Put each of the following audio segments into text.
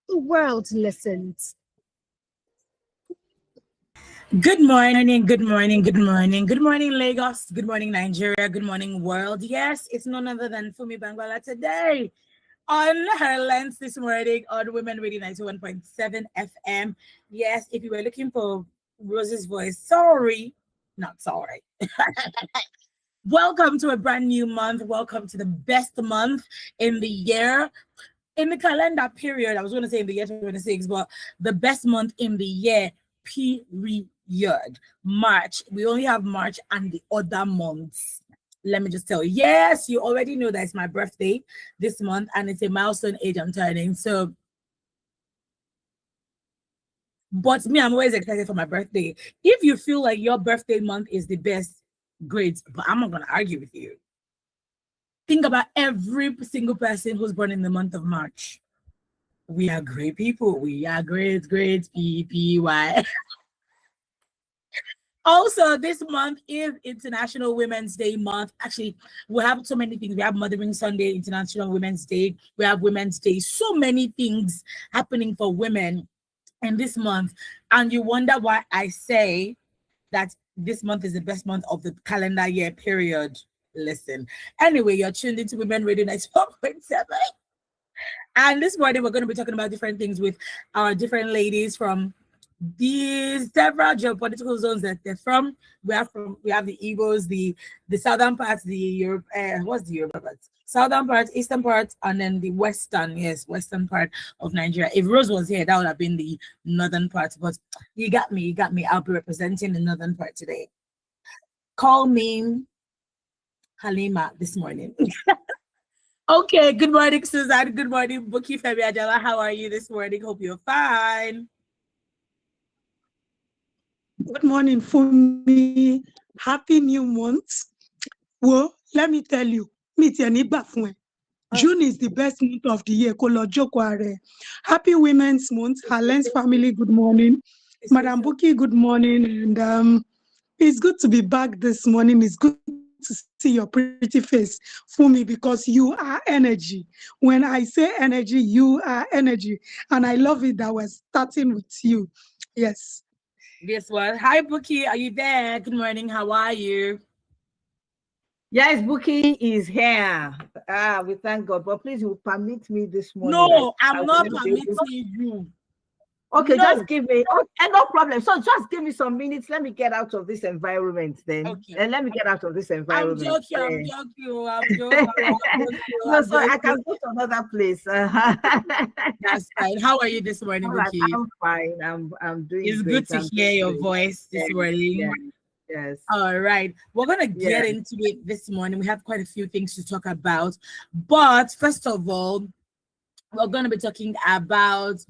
The world listens. Good morning, good morning, good morning. Good morning, Lagos. Good morning, Nigeria. Good morning, world. Yes, it's none other than Fumi Bangwala today on HerLens this morning on Women Radio 91.7 FM. Yes, if you were looking for Rose's voice, sorry, not sorry. Welcome to a brand new month. Welcome to the best month in the year. In the calendar period, I was going to say in the year 2026, but the best month in the year period, March. We only have March and the other months. Let me just tell you, yes, you already know that it's my birthday this month and it's a milestone age I'm turning. So, but me, I'm always excited for my birthday. If you feel like your birthday month is the best, great, but I'm not going to argue with you. Think about every single person who's born in the month of March. We are great people. We are great PPY. Also, this month is International Women's Day month. Actually, we have so many things. We have Mothering Sunday, International Women's Day. We have Women's Day. So many things happening for women in this month. And you wonder why I say that this month is the best month of the calendar year period. Listen. Anyway, you're tuned into Women Radio 94.7. And this morning, we're going to be talking about different things with our different ladies from these several geopolitical zones that they're from. We have the Igbos, the southern parts, the Europe, what's the Yoruba part? Southern part, eastern part, and then the western part of Nigeria. If Rose was here, that would have been the northern part. But you got me. I'll be representing the northern part today. Call me Halima this morning. Okay, good morning, Suzanne. Good morning, Buki Femi Ajala. How are you this morning? Hope you're fine. Good morning, Fumi. Happy new month. Well, let me tell you, June is the best month of the year. Happy Women's Month. HerLens family, good morning. Madam Buki, good morning. And it's good to be back this morning. It's good to see your pretty face, Fumi, because you are energy. When I say energy, you are energy. And I love it that we're starting with you. Yes. This one. Hi, Buki. Are you there? Good morning. How are you? Yes, Buki is here. We thank God. But please, you permit me this morning. No, I'm not permitting you. Okay, just give me. Okay, no problem. So just give me some minutes. Let me get out of this environment then. Okay. And let me get out of this environment. I'm joking. No, so I can go to another place. That's fine. How are you this morning, Buki? I'm fine. I'm doing. It's good to hear your voice this morning. Yes. All right. We're going to get into it this morning. We have quite a few things to talk about. But first of all, we're going to be talking about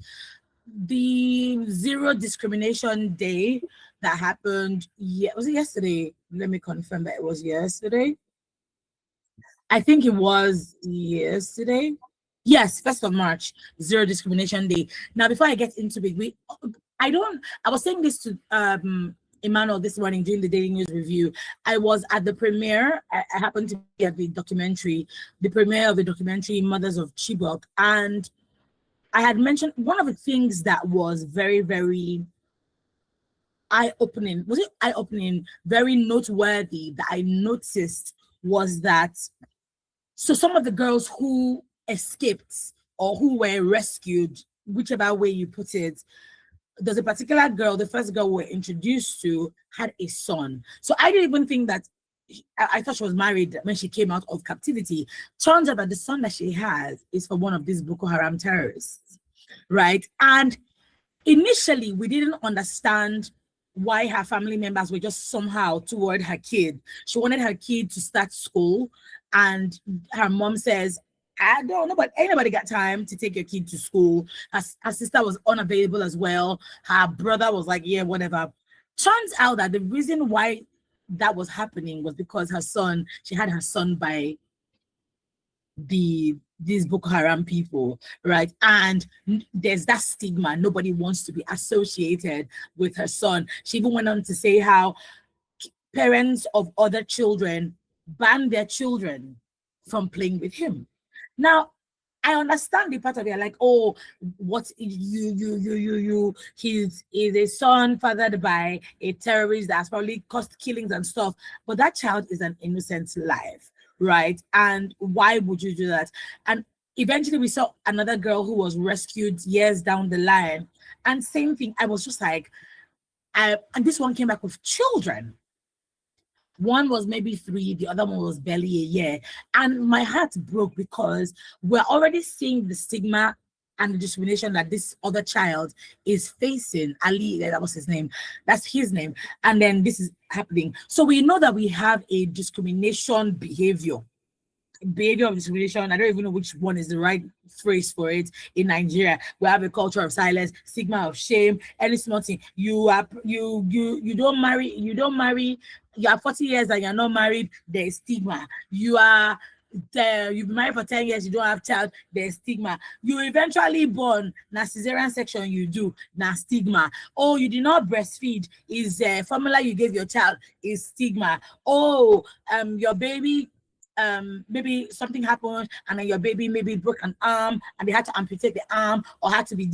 the Zero Discrimination Day that happened. Was it yesterday? Let me confirm that it was yesterday. I think it was yesterday. Yes, 1st of March, Zero Discrimination Day. Now, before I get into it, I was saying this to Emmanuel this morning during the Daily News Review. I was at the premiere. I happened to be at the premiere of the documentary Mothers of Chibok, and I had mentioned one of the things that was very, very eye-opening. Was it eye-opening? Very noteworthy that I noticed was that some of the girls who escaped or who were rescued, whichever way you put it, there's a particular girl, the first girl we were introduced to, had a son. So I didn't even think that, I thought she was married when she came out of captivity. Turns out that the son that she has is for one of these Boko Haram terrorists, right? And initially, we didn't understand why her family members were just somehow toward her kid. She wanted her kid to start school, and her mom says, I don't know, but ain't nobody got time to take your kid to school. Her sister was unavailable as well. Her brother was like, yeah, whatever. Turns out that the reason why that was happening was because she had her son by these Boko Haram people, right? And there's that stigma. Nobody wants to be associated with her son. She even went on to say how parents of other children ban their children from playing with him. Now, I understand the part of it, like, oh, what he's is a son fathered by a terrorist that's probably caused killings and stuff, but that child is an innocent life, right? And why would you do that? And eventually we saw another girl who was rescued years down the line, and same thing. I was just like, and this one came back with children. One was maybe 3, the other one was barely a year. And my heart broke because we're already seeing the stigma and the discrimination that this other child is facing. Ali, that was his name. That's his name. And then this is happening. So we know that we have a discrimination behavior of discrimination. I don't even know which one is the right phrase for it in Nigeria. We have a culture of silence, stigma of shame, any small thing. You don't marry, you are 40 years and you're not married, there's stigma. You've been married for 10 years, you don't have child, there's stigma. You eventually born, na cesarean section you do, na stigma. Oh, you did not breastfeed, is formula you gave your child, is stigma. Oh, your baby, maybe something happened and then your baby maybe broke an arm and they had to amputate the arm or had to be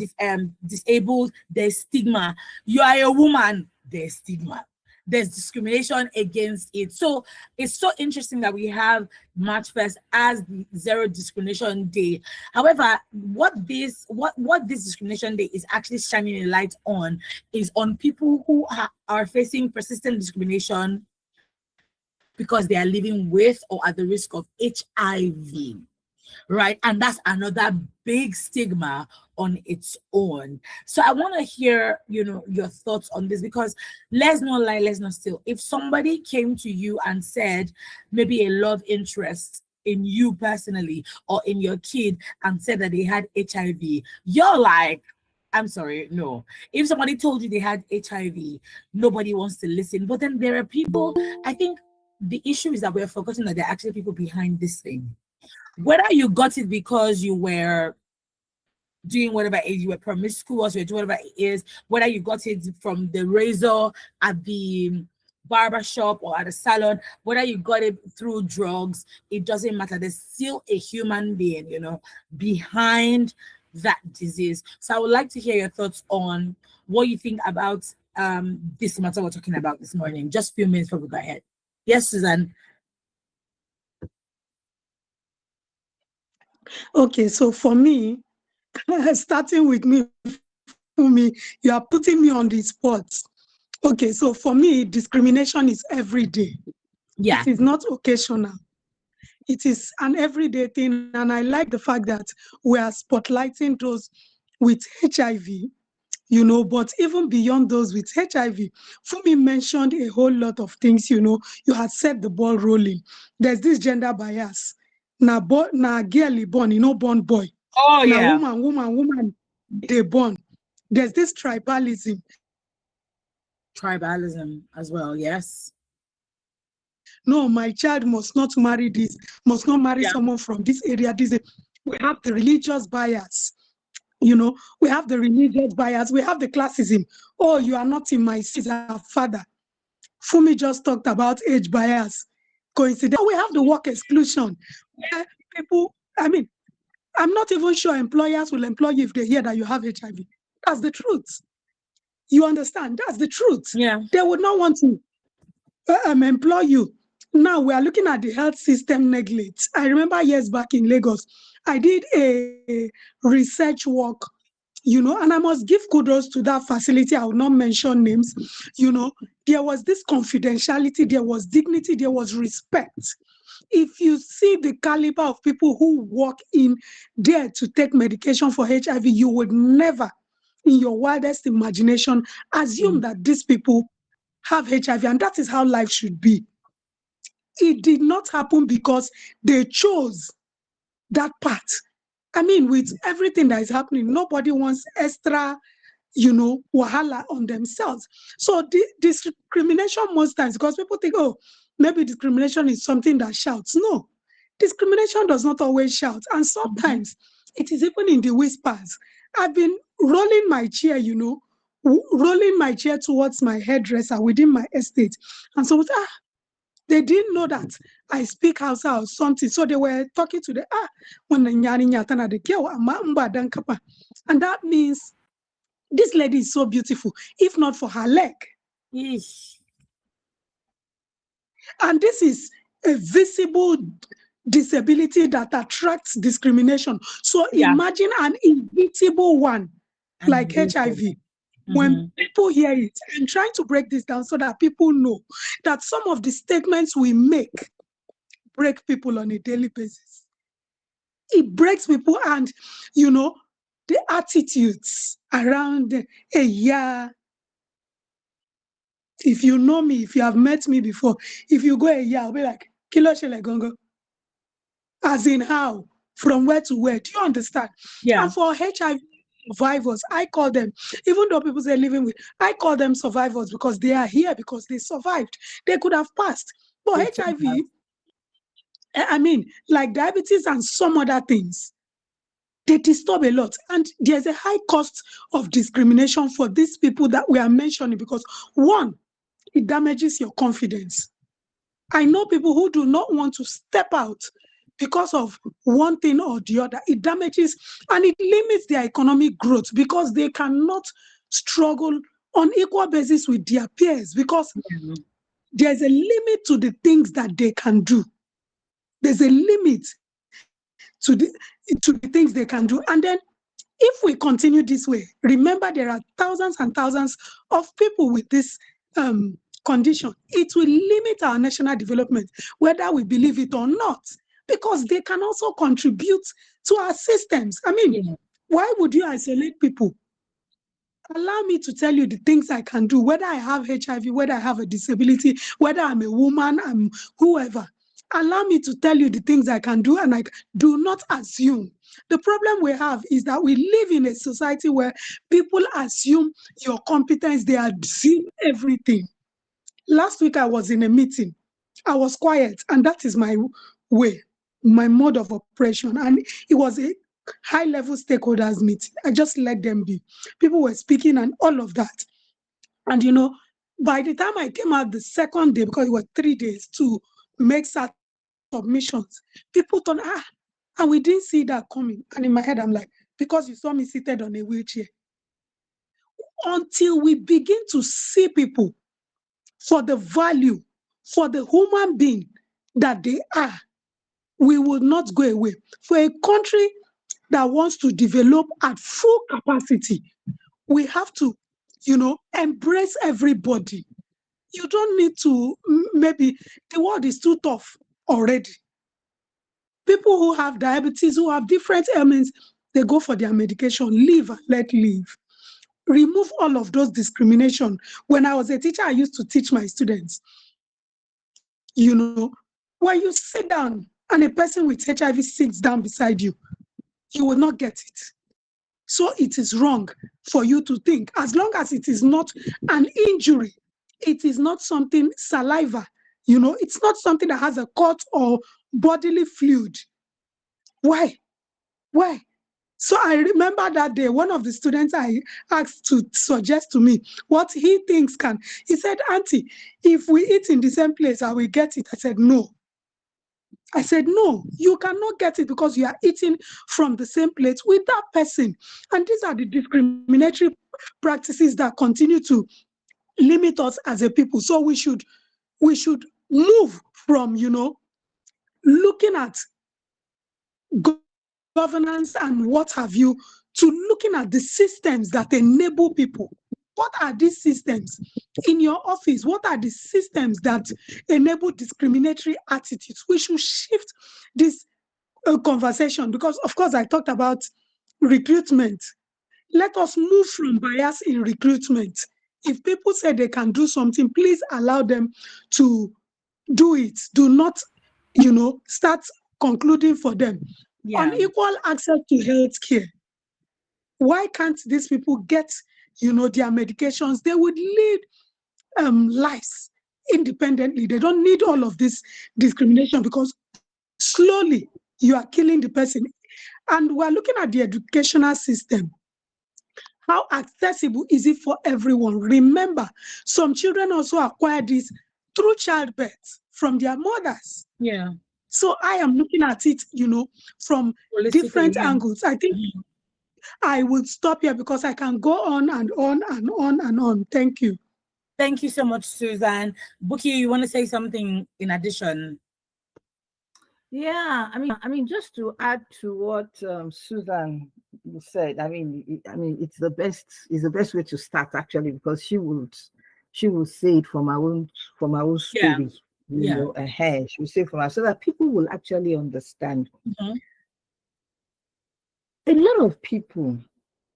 disabled, there's stigma. You are a woman, there's stigma. There's discrimination against it. So it's so interesting that we have March 1st as the Zero Discrimination Day. However, what this discrimination day is actually shining a light on is on people who are facing persistent discrimination because they are living with or at the risk of HIV, right? And that's another big stigma on its own. So I want to hear, your thoughts on this, because let's not lie, let's not steal. If somebody came to you and said maybe a love interest in you personally or in your kid and said that they had HIV, you're like, I'm sorry, no. If somebody told you they had HIV, nobody wants to listen. But then there are people, I think the issue is that we're forgetting that there are actually people behind this thing. Whether you got it because you were doing whatever it is, you were promiscuous, you're doing whatever it is, whether you got it from the razor at the barber shop or at a salon, whether you got it through drugs, it doesn't matter. There's still a human being, behind that disease. So I would like to hear your thoughts on what you think about this matter we're talking about this morning. Just a few minutes before we go ahead. Yes, Suzanne. Okay, so for me, starting with me, you are putting me on the spot. Okay, so for me, discrimination is every day. Yeah. It is not occasional. It is an everyday thing. And I like the fact that we are spotlighting those with HIV, but even beyond those with HIV, Fumi mentioned a whole lot of things, you had set the ball rolling. There's this gender bias. Na girl born, born boy. Oh, yeah. Woman, they born. There's this tribalism. Tribalism as well, yes. No, my child must not marry this, must not marry someone from this area. We have the religious bias. We have the religious bias. We have the classism. Oh, you are not in my seat as father. Fumi just talked about age bias. Coincidence. We have the work exclusion. Where people, I'm not even sure employers will employ you if they hear that you have HIV. That's the truth. You understand? That's the truth. Yeah. They would not want to employ you. Now we are looking at the health system neglect. I remember years back in Lagos, I did a research work, and I must give kudos to that facility. I will not mention names. There was this confidentiality, there was dignity, there was respect. If you see the caliber of people who walk in there to take medication for HIV, you would never, in your wildest imagination, assume that these people have HIV, and that is how life should be. It did not happen because they chose that path. With everything that is happening, nobody wants extra, wahala on themselves. So discrimination most times, because people think, oh, maybe discrimination is something that shouts. No, discrimination does not always shout. And sometimes it is even in the whispers. I've been rolling my chair, rolling my chair towards my hairdresser within my estate. And so, They didn't know that I speak Hausa or something. So they were talking to the and that means this lady is so beautiful, if not for her leg. Yeesh. And this is a visible disability that attracts discrimination. So imagine an invisible one like HIV. When people hear it, I'm trying to break this down so that people know that some of the statements we make break people on a daily basis. It breaks people, and you know, the attitudes around if you know me, if you have met me before, if you go I'll be like, Kilo Shele Gongo. As in how? From where to where? Do you understand? Yeah. And for HIV survivors, I call them, even though people say living with, I call them survivors because they are here because they survived. They could have passed. But HIV, I mean, like diabetes and some other things, they disturb a lot. And there's a high cost of discrimination for these people that we are mentioning because, one, it damages your confidence. I know people who do not want to step out because of one thing or the other. It damages and it limits their economic growth because they cannot struggle on equal basis with their peers because there's a limit to the things that they can do. There's a limit to the things they can do. And then if we continue this way, remember there are thousands and thousands of people with this condition. It will limit our national development, whether we believe it or not, because they can also contribute to our systems. I mean, why would you isolate people? Allow me to tell you the things I can do, whether I have HIV, whether I have a disability, whether I'm a woman, I'm whoever. Allow me to tell you the things I can do, and I do not assume. The problem we have is that we live in a society where people assume your competence, they assume everything. Last week, I was in a meeting. I was quiet, and that is my way, my mode of operation. And it was a high-level stakeholders meeting. I just let them be. People were speaking and all of that. And, you know, by the time I came out the second day, because it was 3 days to make submissions, people thought, and we didn't see that coming. And in my head, I'm like, because you saw me seated on a wheelchair. Until we begin to see people for the value, for the human being that they are, we will not go away. For a country that wants to develop at full capacity, we have to, you know, embrace everybody. You don't need to, maybe the world is too tough already. People who have diabetes, who have different ailments, they go for their medication, live and let live. Remove all of those discrimination. When I was a teacher, I used to teach my students, you know, when you sit down and a person with HIV sits down beside you, you will not get it. So it is wrong for you to think, as long as it is not an injury, it is not something saliva, you know, it's not something that has a cut or bodily fluid. Why? Why? So I remember that day, one of the students I asked to suggest to me what he thinks can. He said, Auntie, if we eat in the same place, I will get it. I said, no. I said, no, you cannot get it because you are eating from the same plate with that person. And these are the discriminatory practices that continue to limit us as a people. So we should move from, you know, looking at governance and what have you, to looking at the systems that enable people. What are these systems in your office? What are the systems that enable discriminatory attitudes? We should shift this conversation because, of course, I talked about recruitment. Let us move from bias in recruitment. If people say they can do something, please allow them to do it. Do not, you know, start concluding for them. Unequal access to health care. Why can't these people get, you know, their medications? They would lead lives independently. They don't need all of this discrimination because slowly you are killing the person. And we're looking at the educational system. How accessible is it for everyone? Remember, some children also acquire this through childbirth. from their mothers. Yeah. So I am looking at it, from different angles. I think I will stop here because I can go on and on and on and on. Thank you. Thank you so much, Susan. Buki, you want to say something in addition? Yeah, I mean, just to add to what Susan said, I mean, it's the best way to start actually, because she will say it from our own story, she will say it from her, so that people will actually understand. A lot of people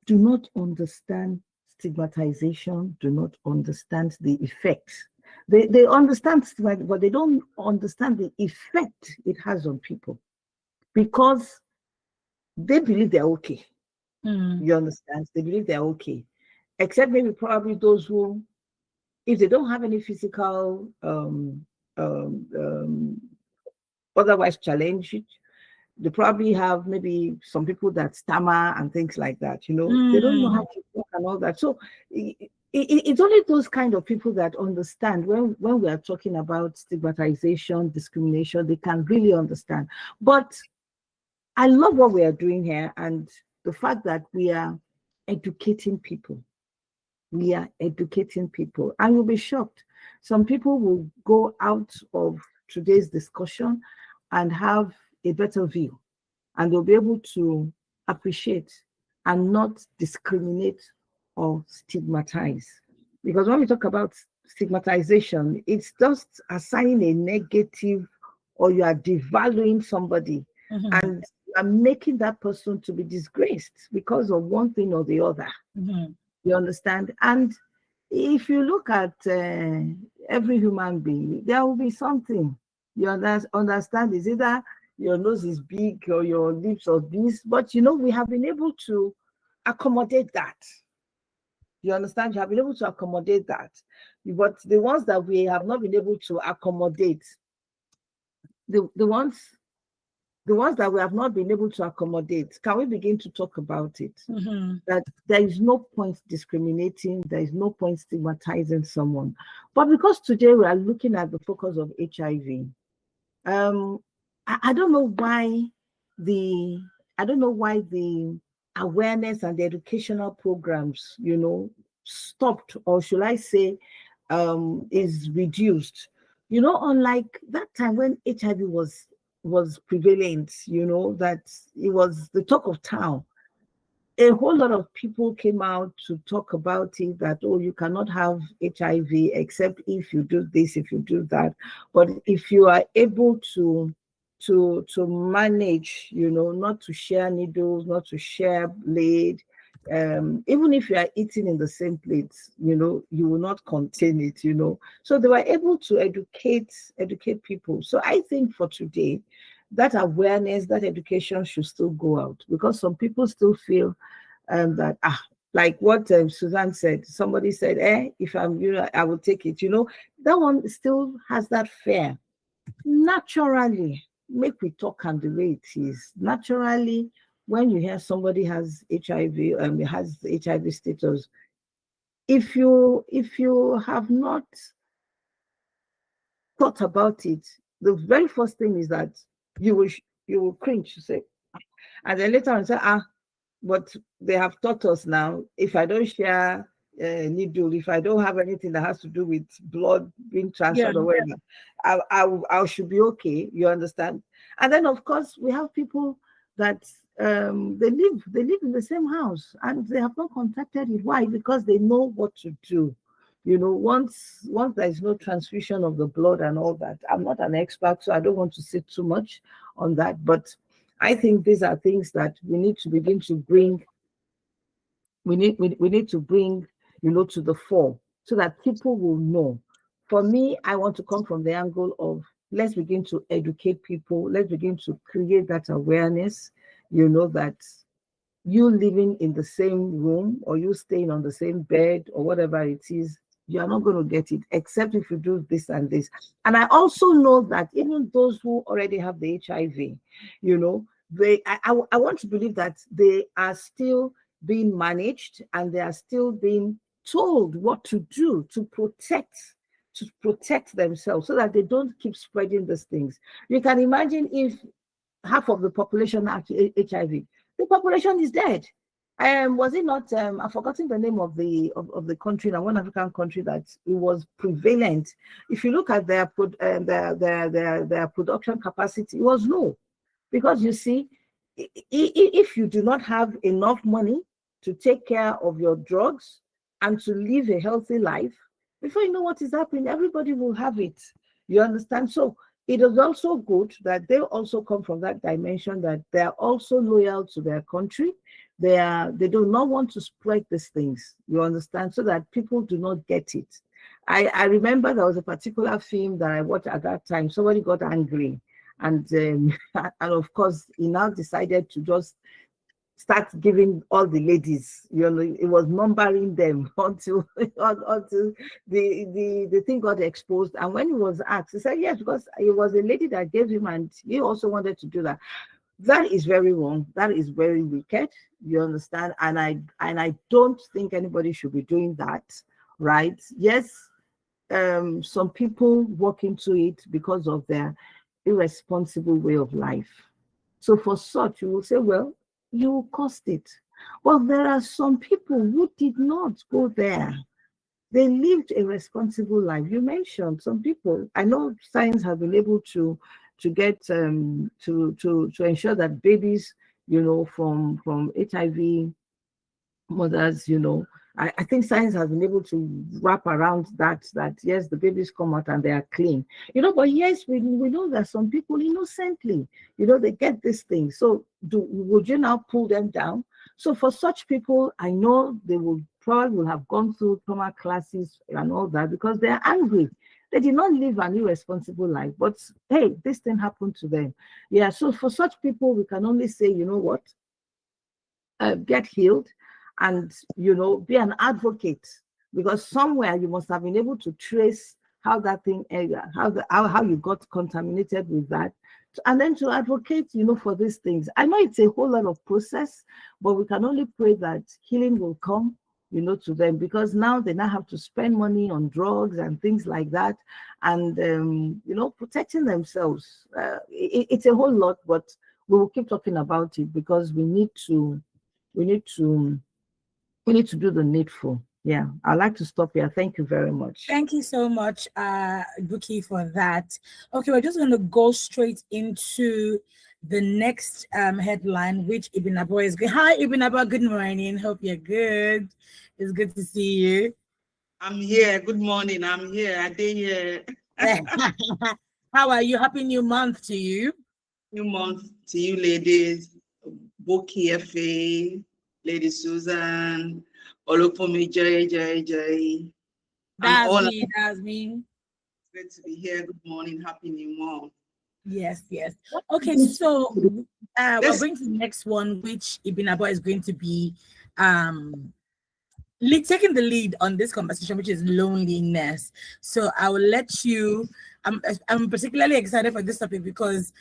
do not understand stigmatization, do not understand the effects. They understand stigma, but they don't understand the effect it has on people, because they believe they're okay. You understand? They believe they're okay, except maybe probably those who, if they don't have any physical otherwise challenge, they probably have maybe some people that stammer and things like that. They don't know how to talk and all that. So it's only those kind of people that understand when we are talking about stigmatization, discrimination, they can really understand. But I love what we are doing here, and the fact that we are educating people. We are educating people, and you'll be shocked. Some people will go out of today's discussion and have a better view, and they'll be able to appreciate and not discriminate or stigmatize. Because when we talk about stigmatization, it's just assigning a negative, or you are devaluing somebody, and you are making that person to be disgraced because of one thing or the other. You understand? And if you look at every human being, there will be something. You understand? Is either your nose is big or your lips are this, but we have been able to accommodate that. You understand? You have been able to accommodate that. But the ones that we have not been able to accommodate, the ones that we have not been able to accommodate, can we begin to talk about it? That there is no point discriminating, there is no point stigmatizing someone. But because today we are looking at the focus of HIV, I don't know why the awareness and the educational programs, stopped, or should I say, is reduced. Unlike that time when HIV was prevalent, that it was the talk of town. A whole lot of people came out to talk about it, that, oh, you cannot have HIV except if you do this, if you do that. But if you are able to manage, not to share needles, not to share blade, even if you are eating in the same plate, you will not contain it, So they were able to educate people. So I think for today, that awareness, that education should still go out, because some people still feel that, like what Susan said, somebody said, if I'm you, I will take it. That one still has that fear. Naturally, make we talk and the way it is. Naturally, when you hear somebody has HIV, has the HIV status, if you have not thought about it, the very first thing is that you will cringe, to say, and then later on say, but they have taught us now, if I don't share needle, if I don't have anything that has to do with blood being transferred or whatever, I should be okay. You understand? And then of course we have people that they live in the same house and they have not contacted it. Why? Because they know what to do. Once there is no transfusion of the blood and all that. I'm not an expert, so I don't want to say too much on that, but I think these are things that we need to begin to bring. We need to bring, to the fore, so that people will know. For me, I want to come from the angle of, let's begin to educate people. Let's begin to create that awareness. That you living in the same room, or you staying on the same bed, or whatever it is, you are not going to get it except if you do this and this. And I also know that even those who already have the HIV, I want to believe that they are still being managed and they are still being told what to do to protect to protect themselves so that they don't keep spreading these things. You can imagine if half of the population have HIV, the population is dead. Was it not? I've forgotten the name of the country, one African country that it was prevalent. If you look at their production capacity, it was low, because you see, if you do not have enough money to take care of your drugs and to live a healthy life, before you know what is happening, everybody will have it. You understand? So it is also good that they also come from that dimension, that they are also loyal to their country. They do not want to spread these things, you understand, so that people do not get it. I remember there was a particular film that I watched at that time. Somebody got angry, and and of course he now decided to just start giving all the ladies, it was numbering them until the thing got exposed. And when he was asked, he said yes, because it was a lady that gave him, and he also wanted to do that. That is very wrong. That is very wicked. You understand? And I don't think anybody should be doing that, right? Yes, some people walk into it because of their irresponsible way of life. So for such, you will say, well, you caused it. Well, there are some people who did not go there. They lived a responsible life. You mentioned some people. I know science has been able to get to ensure that babies, from HIV mothers, I think science has been able to wrap around that yes, the babies come out and they are clean, but yes, we know that some people innocently, they get this thing. So would you now pull them down? So for such people, I know they will probably have gone through trauma classes and all that, because they're angry. They did not live an irresponsible life, but hey, this thing happened to them. Yeah, so for such people, we can only say, you know what, get healed, and be an advocate, because somewhere you must have been able to trace how that thing, how you got contaminated with that, and then to advocate, for these things. I know it's a whole lot of process, but we can only pray that healing will come, to them, because now they now have to spend money on drugs and things like that, and protecting themselves. It's a whole lot, but we will keep talking about it, because we need to do the needful. Yeah, I'd like to stop here. Thank you very much. Thank you so much, Buki, for that. Okay, we're just going to go straight into the next headline, which Ibn Abo is good. Hi, Ibn Abo. Good morning. Hope you're good. It's good to see you. I'm here. Good morning. I'm here. I did here. How are you? Happy new month to you. New month to you, ladies. Buki F.A., Lady Susan, Olopomi Jai. That's me. It's great to be here. Good morning. Happy new month. Yes. Okay, so we're going to the next one, which Ibn Abo is going to be taking the lead on this conversation, which is loneliness. So I will let you. I'm particularly excited for this topic because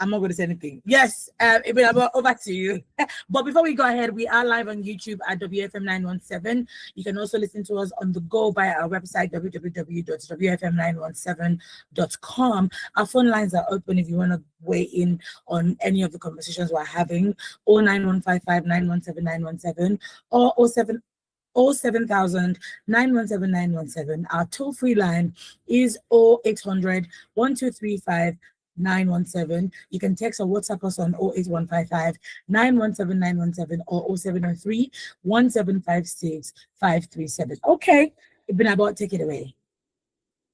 I'm not going to say anything. Yes, Ibn Abo, over to you. But before we go ahead, we are live on YouTube at WFM 917. You can also listen to us on the go via our website, www.wfm917.com. Our phone lines are open if you want to weigh in on any of the conversations we're having. 09155 917 917 or 07000 917 917. Our toll-free line is 0800 1235 917. You can text or WhatsApp us on 08155 917 917 or 0703 1756 537. Okay, Ibn Abo, take it away.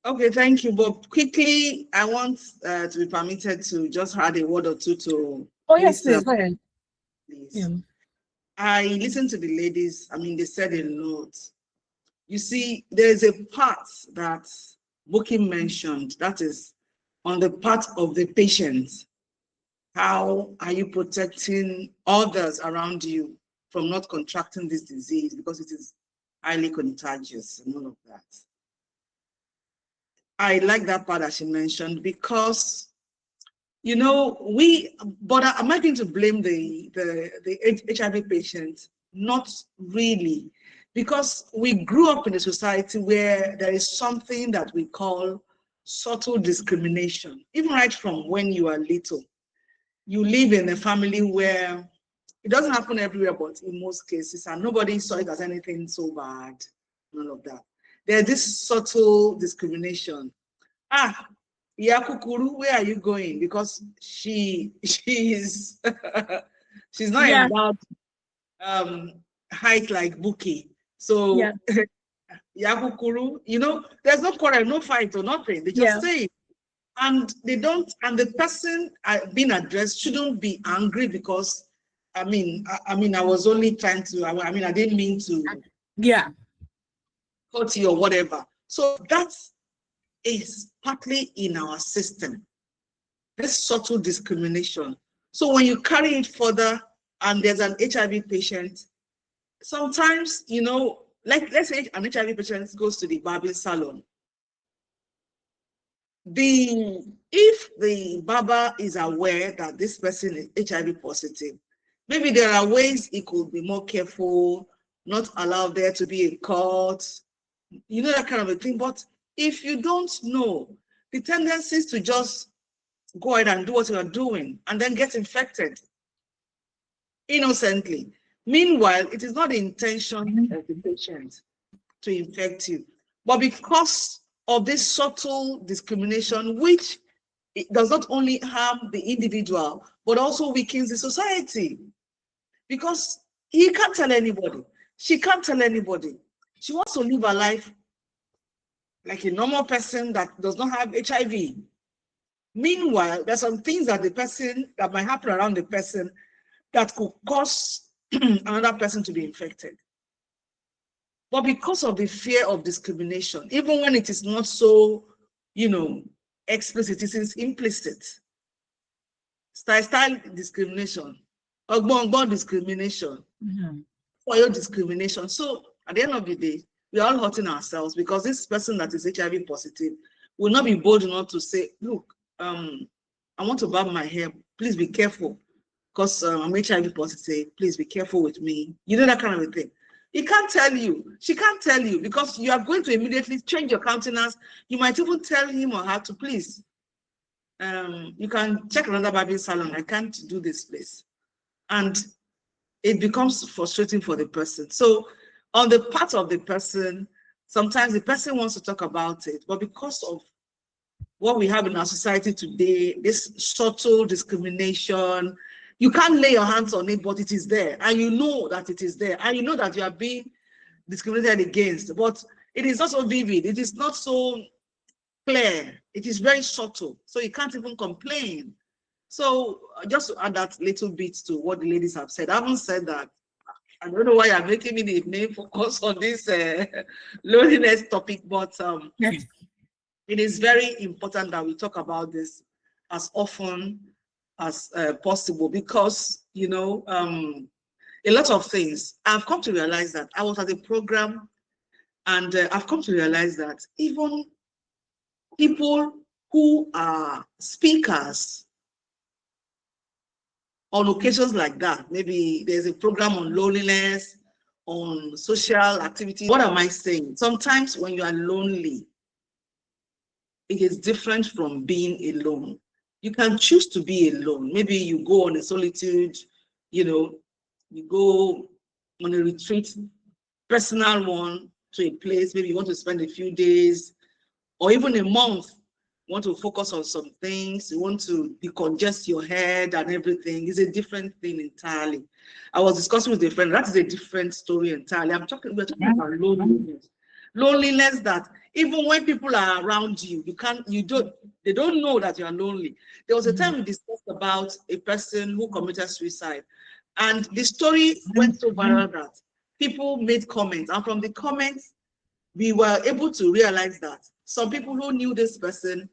Okay, thank you. But quickly, I want to be permitted to just add a word or two to. Oh, yes, please. Go ahead. Please. Yeah. I listened to the ladies. They said a lot. You see, there's a part that Buki mentioned, that is on the part of the patient. How are you protecting others around you from not contracting this disease, because it is highly contagious and all of that? I like that part that she mentioned, because am I going to blame the HIV patient? Not really, because we grew up in a society where there is something that we call subtle discrimination. Even right from when you are little, you live in a family where it doesn't happen everywhere, but in most cases, and nobody saw it as anything so bad, none of that. There's this subtle discrimination. Ah, Yakukuru, where are you going? Because she's she's not Yeah. in that height like Buki. So Yeah. Yakukuru, there's no quarrel, no fight or nothing. They just say it. And they don't, and the person being addressed shouldn't be angry because I was only trying to, I didn't mean to hurt you or whatever. So that is partly in our system, this subtle discrimination. So when you carry it further and there's an HIV patient, sometimes, like let's say an HIV patient goes to the barbing salon. If the barber is aware that this person is HIV positive, maybe there are ways he could be more careful, not allow there to be a cut, that kind of a thing. But if you don't know, the tendency is to just go ahead and do what you are doing and then get infected innocently. Meanwhile, it is not the intention of the patient to infect you, but because of this subtle discrimination, which it does not only harm the individual, but also weakens the society. Because he can't tell anybody, she can't tell anybody. She wants to live her life like a normal person that does not have HIV. Meanwhile, there's some things that that might happen around the person that could cause another person to be infected. But because of the fear of discrimination, even when it is not so, explicit, it is implicit. Style discrimination, ogbongbon discrimination, for your discrimination. So at the end of the day, we are all hurting ourselves because this person that is HIV positive will not be bold enough to say, look, I want to barb my hair. Please be careful because I'm HIV positive. Please be careful with me. That kind of a thing. He can't tell you. She can't tell you because you are going to immediately change your countenance. You might even tell him or her to please. You can check another barbing salon. I can't do this place. And it becomes frustrating for the person. So on the part of the person, sometimes the person wants to talk about it, but because of what we have in our society today, this subtle discrimination, you can't lay your hands on it, but it is there. And you know that it is there. And you know that you are being discriminated against, but it is not so vivid. It is not so clear. It is very subtle. So you can't even complain. So just to add that little bit to what the ladies have said, I haven't said that. I don't know why you're making me the main focus on this loneliness topic, but it is very important that we talk about this as often as possible because, a lot of things. I've come to realize that I was at a program and I've come to realize that even people who are speakers on occasions like that, maybe there's a program on loneliness, on social activity. What am I saying? Sometimes when you are lonely, it is different from being alone. You can choose to be alone. Maybe you go on a solitude, you go on a retreat, personal one, to a place, maybe you want to spend a few days or even a month. You want to focus on some things, you want to decongest your head and everything. It's a different thing entirely. I was discussing with a friend, that is a different story entirely. We're talking about loneliness. Loneliness that even when people are around you, they don't know that you are lonely. There was a time we discussed about a person who committed suicide, and the story went so viral that people made comments, and from the comments, we were able to realize that some people who knew this person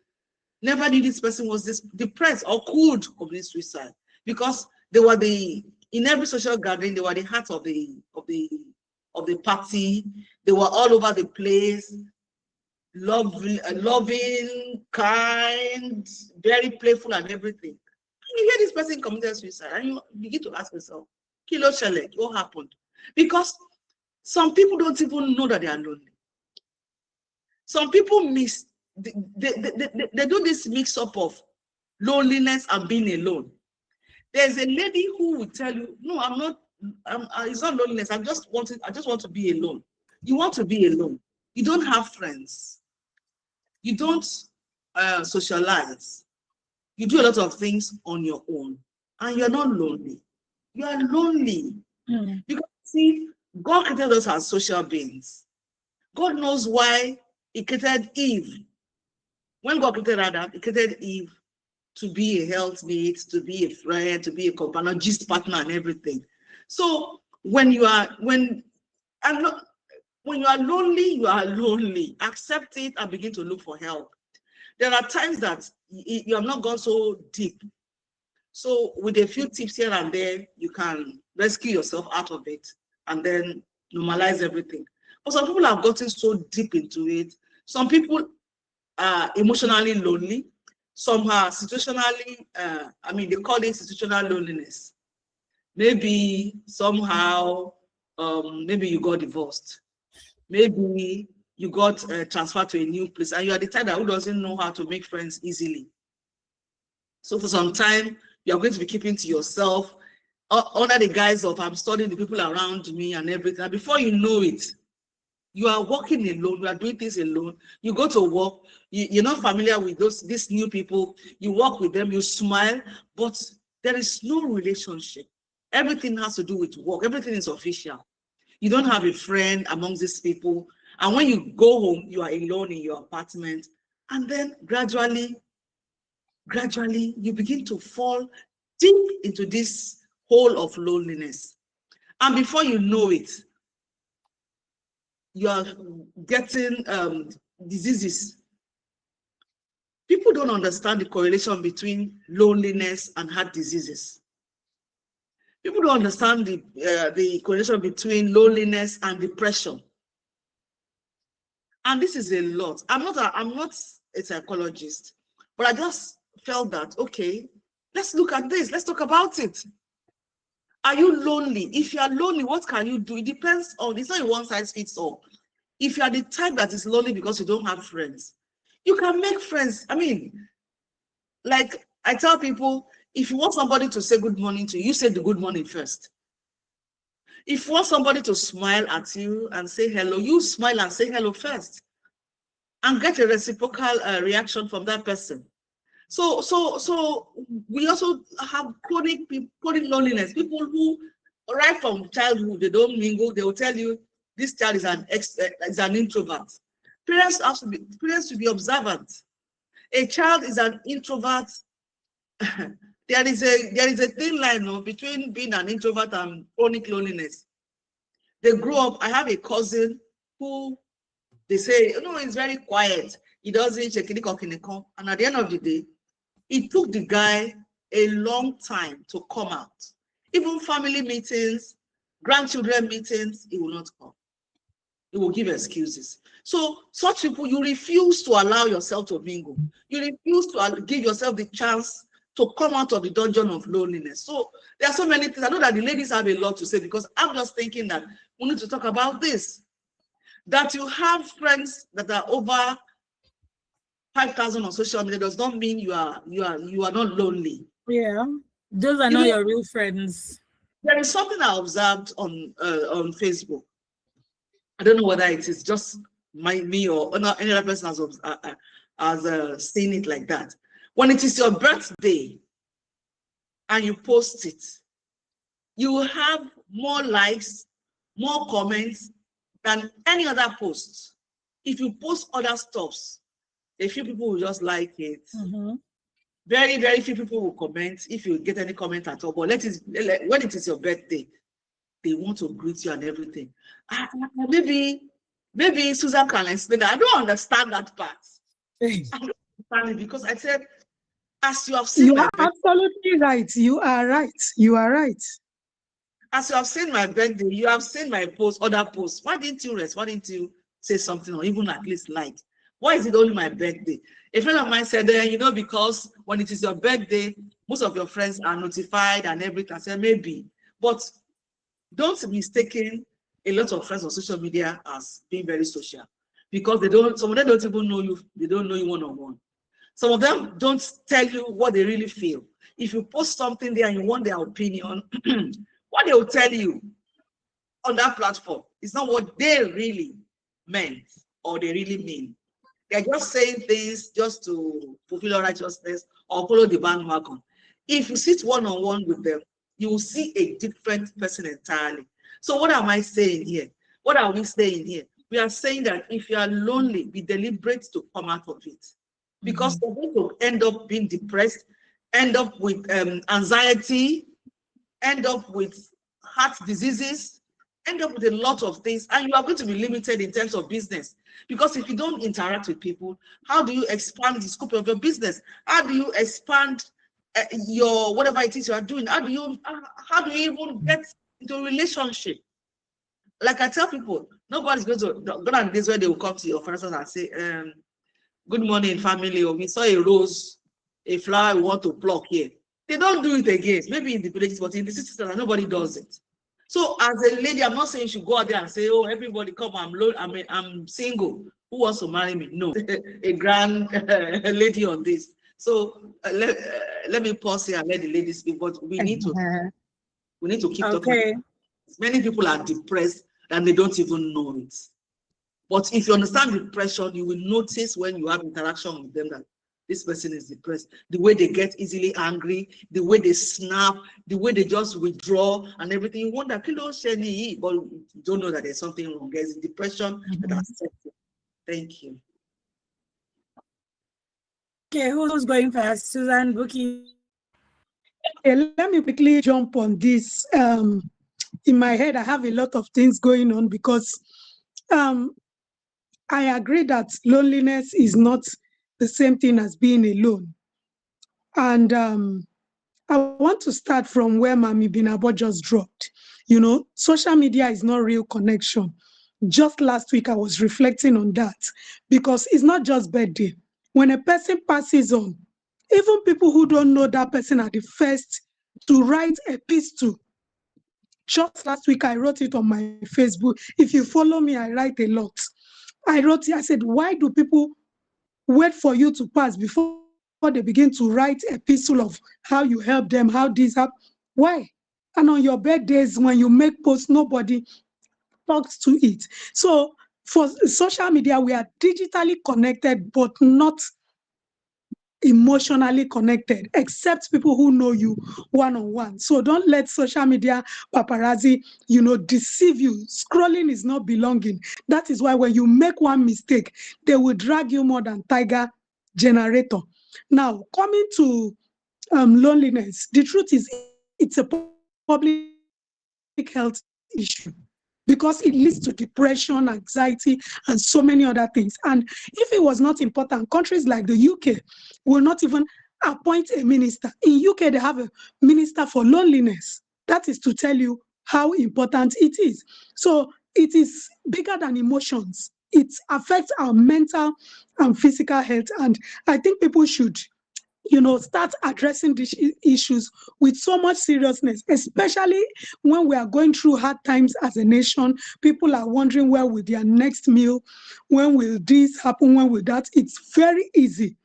never knew this person was this depressed or could commit suicide because they were in every social gathering, they were the heart of the party. They were all over the place, loving, kind, very playful and everything. And you hear this person committed suicide and you begin to ask yourself, Kilo Shelley, what happened? Because Some people don't even know that they are lonely. Some people they do this mix up of loneliness and being alone. There's a lady who will tell you, no, I'm not, it's not loneliness. I just want to be alone. You want to be alone. You don't have friends. You don't socialize. You do a lot of things on your own, and you're not lonely. You are lonely. Because see, God created us as social beings. God knows why He created Eve. When God created Adam, He created Eve to be a helpmate, to be a friend, to be a companion, gist partner, and everything. So when you are lonely, you are lonely. Accept it and begin to look for help. There are times that you have not gone so deep. So with a few tips here and there, you can rescue yourself out of it and then normalize everything. But some people have gotten so deep into it. Some people are emotionally lonely. Some are situationally, they call it situational loneliness. Maybe somehow, maybe you got divorced. Maybe you got transferred to a new place and you are the type that who doesn't know how to make friends easily. So for some time, you are going to be keeping to yourself under the guise of I'm studying the people around me and everything. And before you know it, you are working alone, you are doing things alone. You go to work, you're not familiar with these new people. You work with them, you smile, but there is no relationship. Everything has to do with work. Everything is official. You don't have a friend amongst these people. And when you go home, you are alone in your apartment. And then gradually, you begin to fall deep into this hole of loneliness. And before you know it, you are getting diseases. People don't understand the correlation between loneliness and heart diseases. People don't understand the correlation between loneliness and depression. And this is a lot. I'm not a psychologist, but I just felt that, okay, let's look at this. Let's talk about it. Are you lonely? If you are lonely, what can you do? It depends on, it's not a one size fits all. If you are the type that is lonely because you don't have friends, you can make friends. I mean, like I tell people, if you want somebody to say good morning to you, you say the good morning first. If you want somebody to smile at you and say hello, you smile and say hello first and get a reciprocal reaction from that person. So we also have chronic loneliness. People who, right from childhood, they don't mingle. They will tell you this child is an introvert. Parents should be observant. A child is an introvert. There is a thin line between being an introvert and chronic loneliness. They grow up. I have a cousin who they say, he's very quiet. He doesn't check any cock in the cup. And at the end of the day, it took the guy a long time to come out. Even family meetings, grandchildren meetings, he will not come. He will give excuses. So such people, you refuse to allow yourself to mingle. You refuse to give yourself the chance to come out of the dungeon of loneliness. So there are so many things. I know that the ladies have a lot to say because I'm just thinking that we need to talk about this. That you have friends that are over 5,000 on social media does not mean you are not lonely. Yeah, those are not your real friends. There is something I observed on Facebook. I don't know whether it is just me or any other person has seen it like that. When it is your birthday and you post it, you have more likes, more comments than any other post. If you post other stuffs, a few people will just like it. Very, very few people will comment if you get any comment at all. But when it is your birthday, they want to greet you and everything. Maybe Susan can explain that. I don't understand that part. I don't understand it because I said, as you have seen, you are absolutely right. You are right. You are right. As you have seen my birthday, you have seen my other posts. Why didn't you rest? Why didn't you say something or even at least like? Why is it only my birthday? A friend of mine said, because when it is your birthday, most of your friends are notified and everything. I said, maybe. But don't mistake a lot of friends on social media as being very social because some of them don't even know you, they don't know you one-on-one. Some of them don't tell you what they really feel. If you post something there and you want their opinion, what they will tell you on that platform is not what they really meant or they really mean. They're just saying things just to fulfill righteousness or follow the bandwagon. If you sit one-on-one with them, you will see a different person entirely. So what am I saying here? What are we saying here? We are saying that if you are lonely, be deliberate to come out of it. Because you're going to end up being depressed, end up with anxiety, end up with heart diseases, end up with a lot of things, and you are going to be limited in terms of business. Because if you don't interact with people, how do you expand the scope of your business? How do you expand your whatever it is you are doing? How do you even get into a relationship? Like I tell people, nobody's going to go on this where they will come to your friends and say, good morning, family, or we saw a rose, a flower we want to pluck here. They don't do it again, maybe in the villages, but in the cities, nobody does it. So as a lady, I'm not saying you should go out there and say, oh, everybody come, I'm single. Who wants to marry me? No, a grand lady on this. So let me pause here and let the ladies speak, but we need to keep talking. Many people are depressed and they don't even know it. But if you understand depression, you will notice when you have interaction with them that this person is depressed. The way they get easily angry, the way they snap, the way they just withdraw and everything. You wonder, but you don't know that there's something wrong. There's depression that has set in. Thank you. Okay, who's going first? Susan, Buki. Okay, let me quickly jump on this. In my head, I have a lot of things going on because I agree that loneliness is not the same thing as being alone. And I want to start from where Mami Binabo just dropped. You know, social media is not real connection. Just last week, I was reflecting on that because it's not just birthday. When a person passes on, even people who don't know that person are the first to write a piece to. Just last week, I wrote it on my Facebook. If you follow me, I write a lot. I wrote it, I said, why do people wait for you to pass before they begin to write a epistle of how you help them, how this happened? Why? And on your birthdays, when you make posts, nobody talks to it. So for social media, we are digitally connected, but not emotionally connected, except people who know you one-on-one. So don't let social media paparazzi, deceive you. Scrolling is not belonging. That is why when you make one mistake, they will drag you more than Tiger Generator. Now, coming to loneliness, the truth is it's a public health issue, because it leads to depression, anxiety, and so many other things. And if it was not important, countries like the UK will not even appoint a minister. In UK, they have a minister for loneliness. That is to tell you how important it is. So it is bigger than emotions. It affects our mental and physical health. And I think people should start addressing these issues with so much seriousness, especially when we are going through hard times as a nation. People are wondering where will their next meal, when will this happen, when will that. It's very easy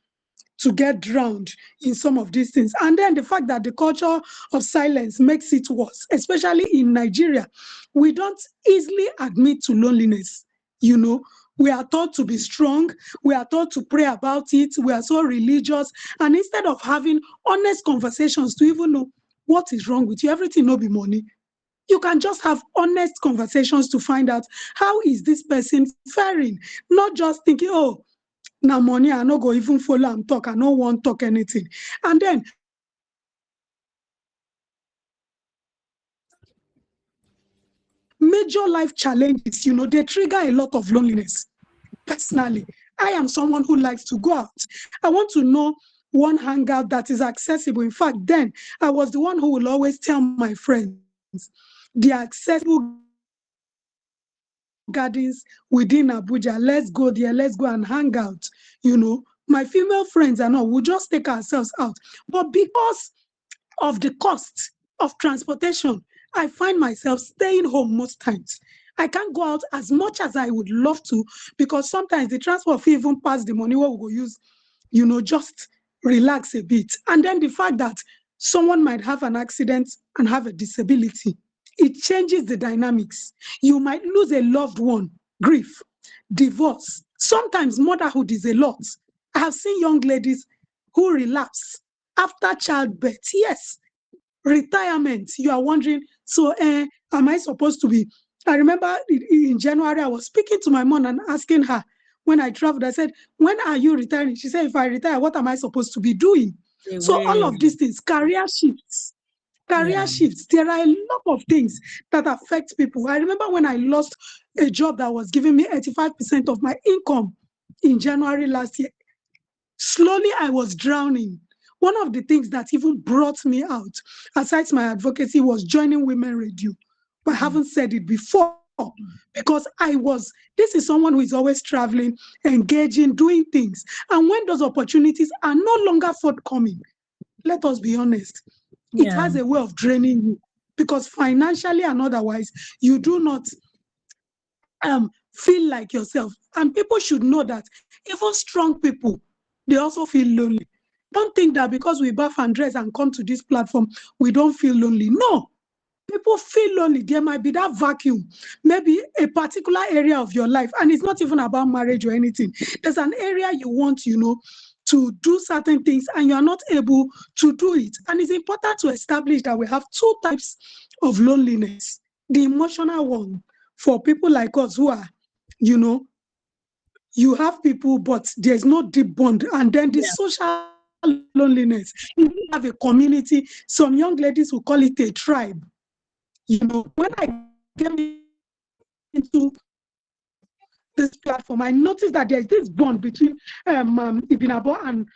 to get drowned in some of these things. And then the fact that the culture of silence makes it worse, especially in Nigeria. We don't easily admit to loneliness, We are taught to be strong. We are taught to pray about it. We are so religious. And instead of having honest conversations to even know what is wrong with you, everything no be money. You can just have honest conversations to find out how is this person faring. Not just thinking, oh, now money, I no go even follow and talk. I no want talk anything. And then major life challenges, they trigger a lot of loneliness. Personally, I am someone who likes to go out. I want to know one hangout that is accessible. In fact, then I was the one who will always tell my friends the accessible gardens within Abuja. Let's go there. Let's go and hang out. My female friends and all, we'll just take ourselves out. But because of the cost of transportation, I find myself staying home most times. I can't go out as much as I would love to, because sometimes the transport fee even pass the money what we go use, just relax a bit. And then the fact that someone might have an accident and have a disability, it changes the dynamics. You might lose a loved one, grief, divorce. Sometimes motherhood is a lot. I have seen young ladies who relapse after childbirth. Yes, retirement. You are wondering, so am I supposed to be? I remember in January, I was speaking to my mom and asking her when I traveled, I said, when are you retiring? She said, if I retire, what am I supposed to be doing? So all of these things, career shifts. There are a lot of things that affect people. I remember when I lost a job that was giving me 85% of my income in January last year. Slowly, I was drowning. One of the things that even brought me out, aside my advocacy, was joining Women Radio. But I haven't said it before, because this is someone who is always traveling, engaging, doing things. And when those opportunities are no longer forthcoming, let us be honest, it has a way of draining you, because financially and otherwise, you do not feel like yourself. And people should know that even strong people, they also feel lonely. Don't think that because we bath and dress and come to this platform, we don't feel lonely. No, people feel lonely. There might be that vacuum, maybe a particular area of your life, and it's not even about marriage or anything. There's an area you want, to do certain things, and you are not able to do it. And it's important to establish that we have two types of loneliness. The emotional one, for people like us who are, you have people, but there's no deep bond. And then the social loneliness. You have a community. Some young ladies will call it a tribe. When I came into this platform, I noticed that there's this bond between Ibinabo and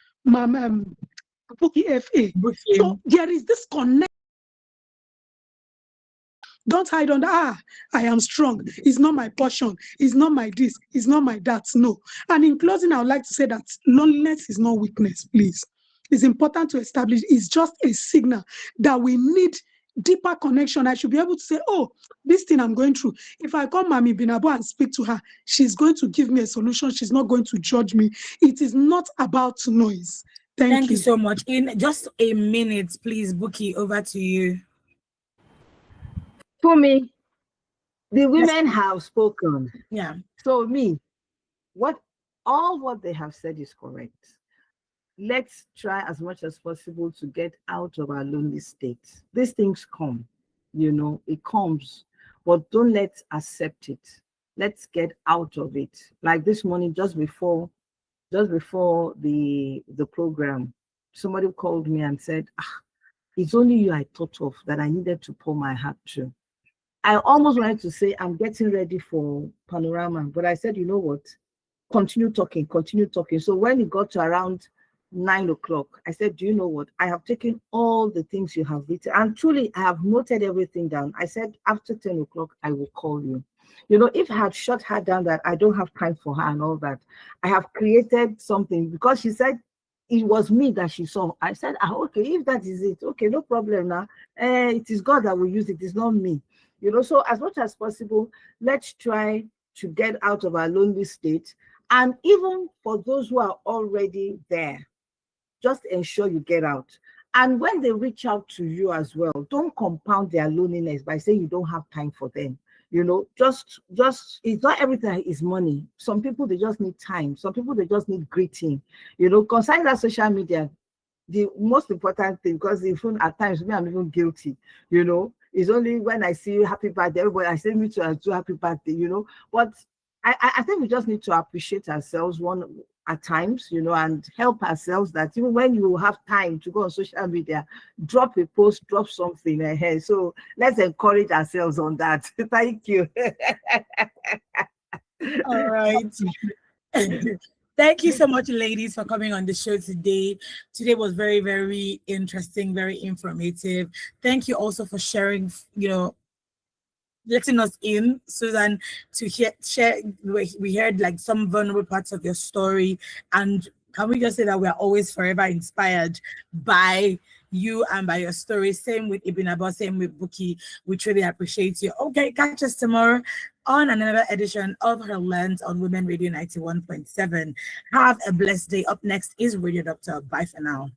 Buki FA. So there is this connect. Don't hide on I am strong. It's not my portion. It's not my this. It's not my that. No. And in closing, I would like to say that loneliness is not weakness, please. It's important to establish. It's just a signal that we need deeper connection. I should be able to say, oh, this thing I'm going through. If I call Mami Binabo and speak to her, she's going to give me a solution. She's not going to judge me. It is not about noise. Thank you so much. In just a minute, please, Buki, over to you. For me, the women have spoken. Yeah. So what they have said is correct. Let's try as much as possible to get out of our lonely state. These things come, it comes, but don't let's accept it. Let's get out of it. Like this morning, just before the program, somebody called me and said, it's only you I thought of that I needed to pour my heart to. I almost wanted to say, I'm getting ready for Panorama, but I said, you know what? Continue talking. So when it got to around 9 o'clock, I said, do you know what? I have taken all the things you have written, and truly, I have noted everything down. I said, after 10 o'clock, I will call you. If I had shut her down that I don't have time for her and all that, I have created something, because she said it was me that she saw. I said, okay, if that is it, okay, no problem now. It is God that will use it. It's not me. So as much as possible, let's try to get out of our lonely state. And even for those who are already there, just ensure you get out. And when they reach out to you as well, don't compound their loneliness by saying you don't have time for them. Just it's not everything is money. Some people, they just need time. Some people, they just need greeting. Concerning that social media, the most important thing, because even at times, I'm even guilty, it's only when I see you happy birthday, everybody, I say me to do happy birthday, But I think we just need to appreciate ourselves at times, and help ourselves, that even when you have time to go on social media, drop a post, drop something ahead. So let's encourage ourselves on that. Thank you. All right. Thank you so much, ladies, for coming on the show today. Today was very, very interesting, very informative. Thank you also for sharing, letting us in, Susan, to share. We heard like some vulnerable parts of your story, and can we just say that we're always forever inspired by you and by your story. Same with Ibinabo, same with Buki. We truly appreciate you. Okay, catch us tomorrow. on another edition of HerLens on Women Radio 91.7. Have a blessed day. Up next is Radio Doctor. Bye for now.